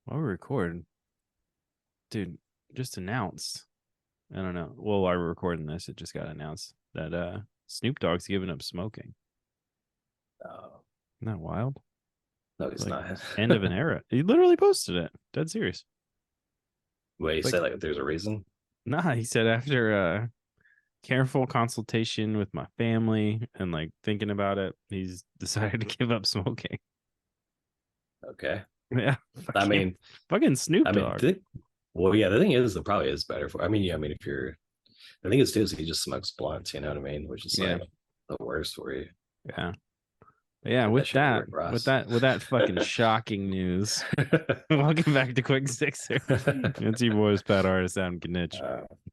While we record, dude, just announced. I don't know. Well, while we're recording this, it just got announced that Snoop Dogg's giving up smoking. Oh, Isn't that wild? no, he's Like not. end of an era. He literally posted it. Dead serious. Wait, you Like, say like there's a reason? nah, he said after careful consultation with my family and like thinking about it, he's decided to give up smoking. Okay. Yeah. I Fucking mean, fucking Snoop I mean, Dogg. well, yeah, the thing is, it probably is better for. I mean, yeah, I mean, if you're, the thing is too, is he just smokes blunts, you know what I mean? Which is Yeah. like the worst for you. Yeah. Yeah, Get that with shit over that, with, with Ross. that, with that fucking shocking news. Welcome back to Quick Sixer. It's your boys, Pat Artus, Adam Knych.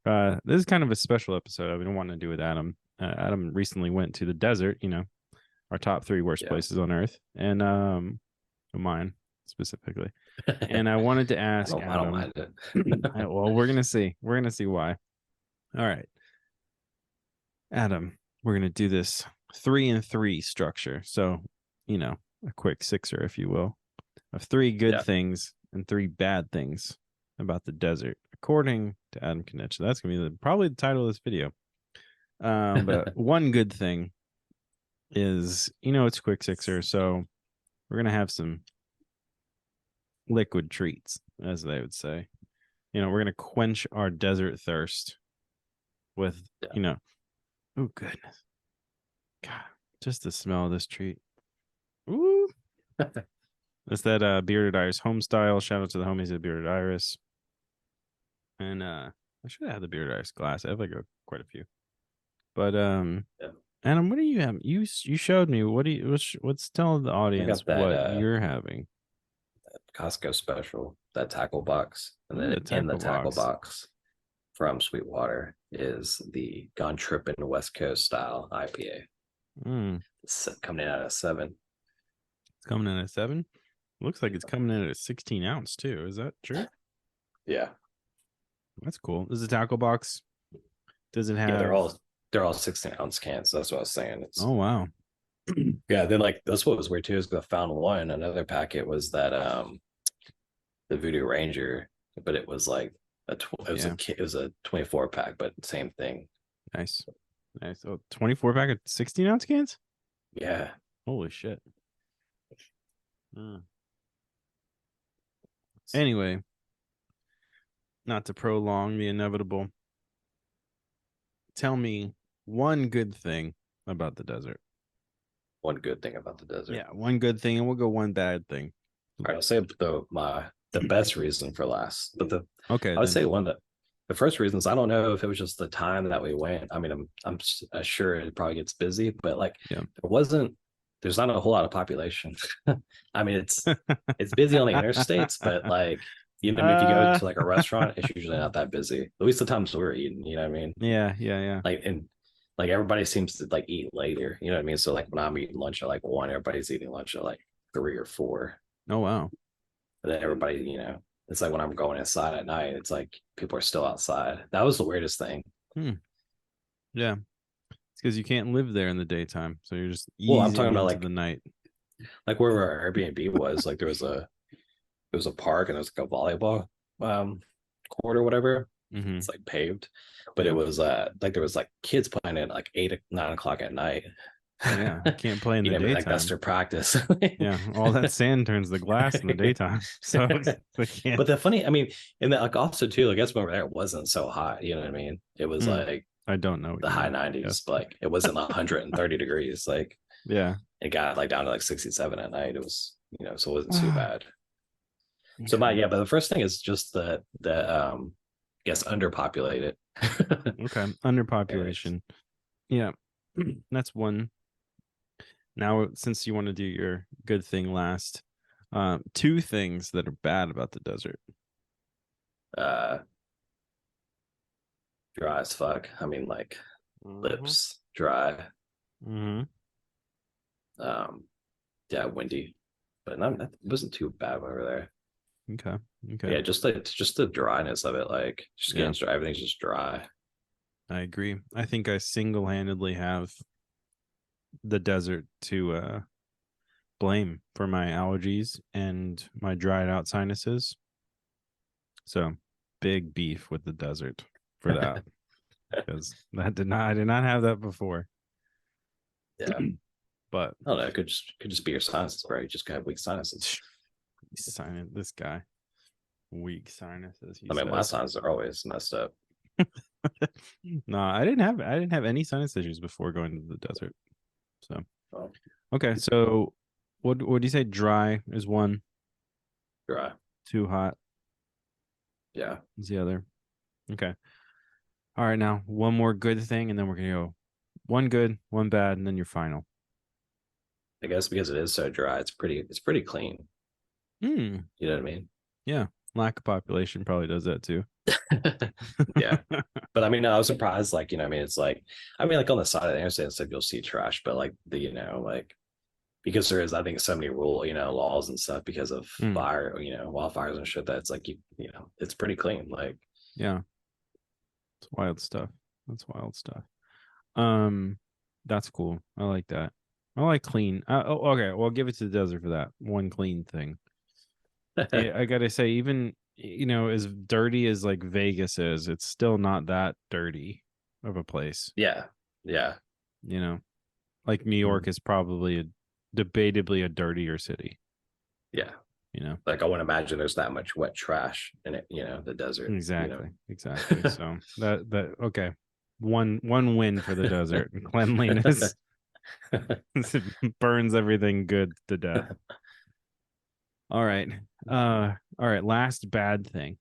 uh, This is kind of a special episode I've been wanting to do with Adam. Adam recently went to the desert, our top three worst yeah. places on earth, and mine specifically. And I wanted to ask I don't Adam. mind it. Well, we're gonna see. We're gonna see why. All right, Adam. We're gonna do this 3-and-3 structure. So, a quick sixer, if you will, of three good Yeah. things and three bad things about the desert, according to Adam Knych. So that's gonna be probably the title of this video. But one good thing is, it's quick sixer, so we're gonna have some liquid treats, as they would say. We're gonna quench our desert thirst with, Yeah. oh goodness, God, just the smell of this treat. Ooh, that's that bearded iris home style. Shout out to the homies at Bearded Iris. And I should have had the bearded iris glass. I have quite a few. But Yeah. Adam, what do you have? You showed me. What do you what's telling the I audience got that what you're having? Costco special, that tackle box, and Ooh, then the in the tackle tackle box. box from Sweetwater is the Gone Trippin' West Coast style IPA. Mm, It's coming in at a 7. it's coming in at 7. Looks like it's coming in at a 16 ounce too. Is that true? Yeah. That's cool. This is a tackle box. Does it Yeah, have? they're all 16-ounce cans. So that's what I was saying. Oh It's wow. yeah, then like that's what was weird too, is I found one. Another packet was that the Voodoo Ranger, but it was like Yeah. it was a 24 pack, but same thing. Nice. Nice. Oh, 24 pack of 16 ounce cans? Yeah. Holy shit. Mm. Anyway, not to prolong the inevitable, tell me one good thing about the desert. One good thing about the desert. Yeah, one good thing, and we'll go one bad thing. All right, I'll say the best reason for last, but Okay, I would then. say one that the first reasons I don't know if it was just the time that we went. I mean, I'm sure it probably gets busy, but like Yeah. there's not a whole lot of population. I mean, it's busy on the interstates, but like if you go uh, to like a restaurant, it's usually not that busy. At least the times we're eating, you know what I mean? yeah, yeah, yeah. Like and like everybody seems to like eat later, you know what I mean? So like when I'm eating lunch at like 1, everybody's eating lunch at like 3 or 4. Oh wow. But then everybody, it's like when I'm going inside at night, it's like people are still outside. That was the weirdest thing. Hmm. Yeah, it's because you can't live there in the daytime, so you're just Well, I'm talking easing about into the night. like where our Airbnb was. Like there was a park and there was like a volleyball court or whatever. Mm-hmm. It's like paved, but it Yeah, was like there was like kids playing at like 8 9 o'clock at night. yeah. You can't play in You the know what I mean? Like that's daytime. their practice. Yeah, all that sand turns to glass in the daytime, so they can't. But the funny, I mean, and then like also too, like I guess over there it wasn't so hot. You know what I mean? It was Hmm. like I don't know what the you high mean. 90s, Yes. but like it wasn't 130 degrees. Like Yeah. it got like down to like 67 at night. It was, so it wasn't too Okay. bad. So my yeah, but the first thing is just I guess underpopulated Okay. areas. Underpopulation. Yeah. That's one. Now, since you want to do your good thing last, two things that are bad about the desert. Uh Dry as fuck. I mean like Mm-hmm. lips dry. Mm-hmm. Um yeah, windy. But not it wasn't too bad over there. Okay. But Okay. yeah, just the dryness of it, like just Yeah, getting dry, everything's just dry. I agree. I think I single-handedly have the desert to blame for my allergies and my dried out sinuses. So big beef with the desert for that because I did not have that before. Yeah. But I don't know. It could just be your sinuses, bro. You just have weak sinuses. this guy weak sinuses. He I mean, my says. sinuses are always messed up. No, I didn't have any sinus issues before going to the desert. So Well, okay, so what do you say? Dry is one, dry. too hot Yeah. is the other. Okay. All right, now one more good thing, and then we're gonna go one good, one bad, and then your final. I guess because it is so dry, it's pretty clean. Hmm. You know what I mean? Yeah. Lack of population probably does that too. Yeah. But I mean, I was surprised, like, I mean, it's like, I mean, like on the side of the interstate and stuff, you'll see trash, but like like because there is, I think, so many laws and stuff because of Hmm. fire, wildfires and shit. That's like it's pretty clean. Like, Yeah. It's wild stuff. That's wild stuff. Um, that's cool. I like that. I like clean. Okay. Well, I'll give it to the desert for that one clean thing. I gotta say, even as dirty as like Vegas is, it's still not that dirty of a place. yeah, yeah, You know, like New mm, York is probably debatably a dirtier city. yeah. You know, Like I wouldn't imagine there's that much wet trash in it. The desert. exactly. So that okay, one win for the desert. Cleanliness burns everything good to death. All right, all right. Last bad thing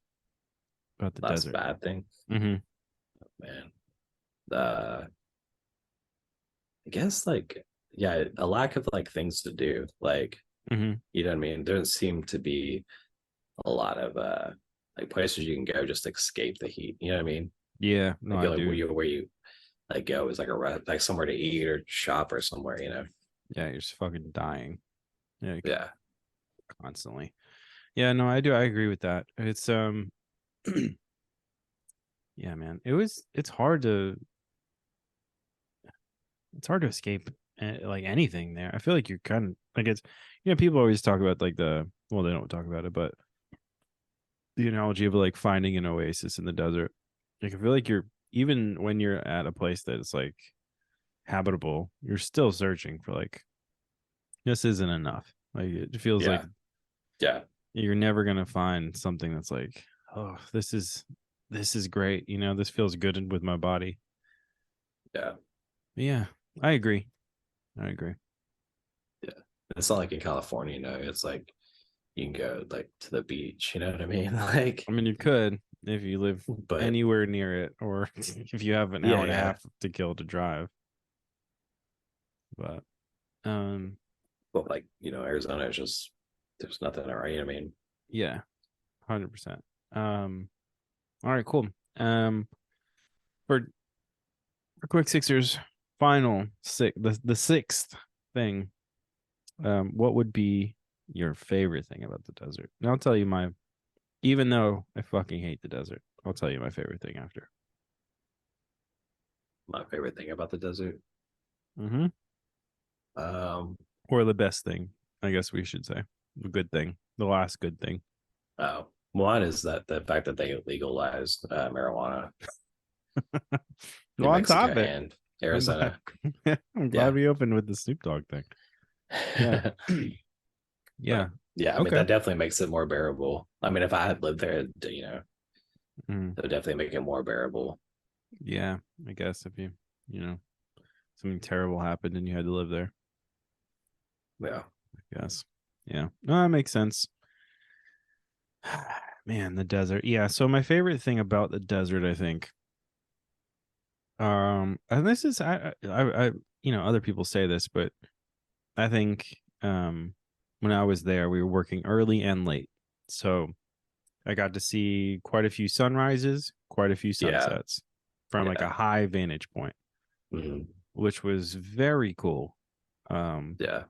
about the Last desert. bad thing, Mm-hmm. man. I guess like yeah, a lack of like things to do. Like Mm-hmm. you know what I mean. There doesn't seem to be a lot of like places you can go just to escape the heat. You know what I mean? Yeah, no, Like I like do. where you like go is like like somewhere to eat or shop or somewhere. Yeah, you're just fucking dying. Yeah, Yeah. constantly. Yeah, no, I do. I agree with that. It's yeah, man. It's hard to escape like anything there. I feel like you're kind of like it's people always talk about like they don't talk about it, but the analogy of like finding an oasis in the desert. Like I feel like you're even when you're at a place that is like habitable, you're still searching for like this isn't enough. Like it feels like Yeah. Yeah. you're never gonna find something that's like, oh, this is great. This feels good with my body. Yeah. Yeah, I agree. I agree. Yeah. It's not like in California, it's like you can go like to the beach, you know what I mean? Like, I mean, you could if you live but anywhere near it, or if you have an yeah, hour and a yeah. half to kill to drive. But um, But like, Arizona is just there's nothing around, you know what I mean? yeah, 100%. All right, cool. Um, for quick Sixers final the sixth thing. What would be your favorite thing about the desert? And I'll tell you even though I fucking hate the desert, I'll tell you my favorite thing after. My favorite thing about the desert. Mm-hmm. Um, Or the best thing, I guess we should say. The good thing, the last good thing. oh, one is that the fact that they legalized marijuana Well, in on Mexico topic, and I'm glad, Arizona. I'm glad Yeah. we opened with the Snoop Dogg thing. Yeah, yeah. But yeah, I mean Okay. that definitely makes it more bearable. I mean, if I had lived there, Mm, it would definitely make it more bearable. yeah, I guess if you know, something terrible happened and you had to live there. Yeah. I guess. Yeah. No, that makes sense. Man, the desert. Yeah. So my favorite thing about the desert, I think, and this is other people say this, but I think when I was there, we were working early and late. So I got to see quite a few sunrises, quite a few Yeah. sunsets from like a Yeah. high vantage point, Mhm. which was very cool. Um, Yeah.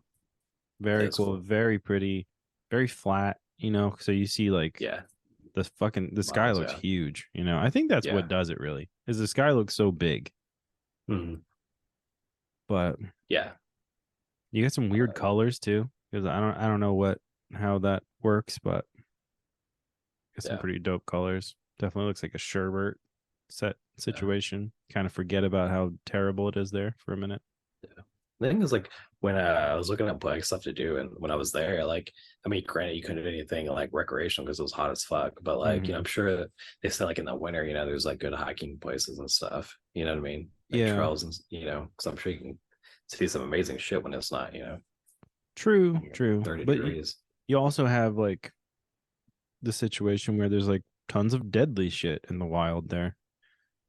very That's cool, cool. very pretty, very flat, so you see like Yeah. the sky Miles. looks Yeah. huge. I think that's what Yeah. does it really. Is the sky looks so big, Mhm. but Yeah. you get some weird Uh, colors too because I don't know how that works, but some Yeah. pretty dope colors. Definitely looks like a sherbert set situation. Kind of forget about how terrible it is there for a minute. Yeah. The thing is, like, when I was looking at like stuff to do, and when I was there, like, I mean, granted, you couldn't do anything like recreational because it was hot as fuck, but like, Mhm. I'm sure that they said like in the winter, there's like good hiking places and stuff. You know what I mean? Like Yeah, trails and because I'm sure you can see some amazing shit when it's not, true, true. 30 But degrees. you also have like the situation where there's like tons of deadly shit in the wild there.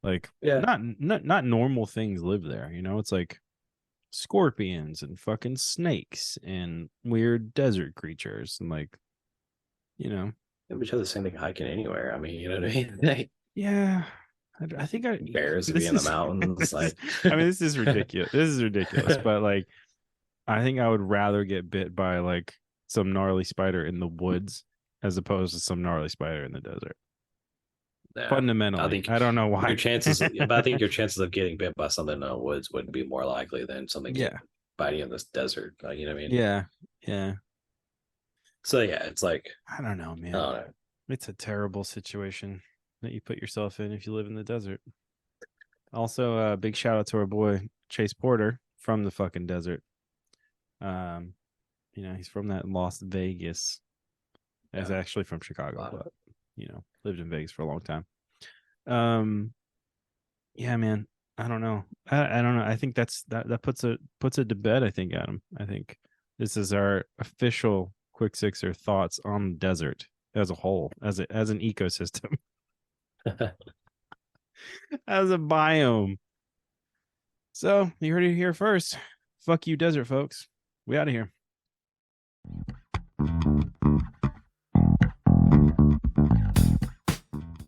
Like Yeah. not normal things live there. It's like scorpions and fucking snakes and weird desert creatures and like you know We show the same thing hiking anywhere. I mean, you know what I mean? Like, yeah. I think I bears would be this in the is mountains. this is Like, I mean this is ridiculous. This is ridiculous, but like I think I would rather get bit by like some gnarly spider in the woods as opposed to some gnarly spider in the desert. yeah, I Fundamentally, think I don't know your why. chances, but I think your chances of getting bit by something in the woods would be more likely than something getting Yeah, biting in this desert. You know what I mean? yeah, yeah. So yeah, it's like, I don't know, I man. don't know. It's a terrible situation that you put yourself in if you live in the desert. Also, big shout out to our boy Chase Porter from the fucking desert. Um, he's from that Las Vegas. He's Yeah, actually from a Chicago, lot of but lived in Vegas for a long time. Um, yeah, man. I don't know. I don't know. I think that puts it to bed. I think, Adam. I think this is our official quick sixer thoughts on the desert as a whole, as an ecosystem, as a biome. So you heard it here first. Fuck you, desert folks. We out of here.